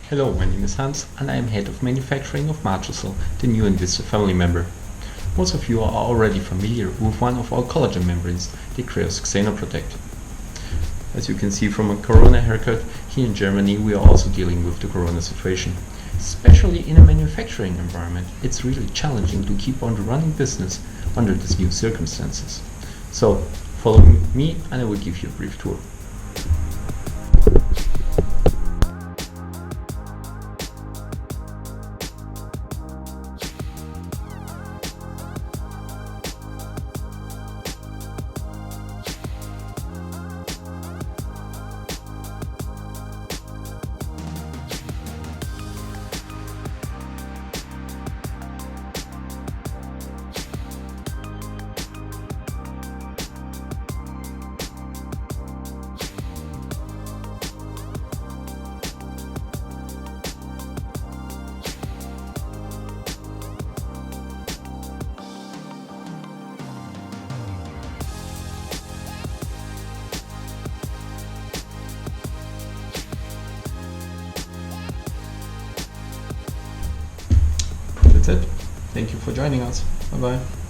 Hello, my name is Hans and I am head of manufacturing of Matricel, the new Envista family member. Most of you are already familiar with one of our collagen membranes, the creos xenoprotect. As you can see from a corona haircut, here in Germany we are also dealing with the corona situation. Especially in a manufacturing environment, it's really challenging to keep on the running business under these new circumstances. So, follow me and I will give you a brief tour. That's it. Thank you for joining us. Bye bye.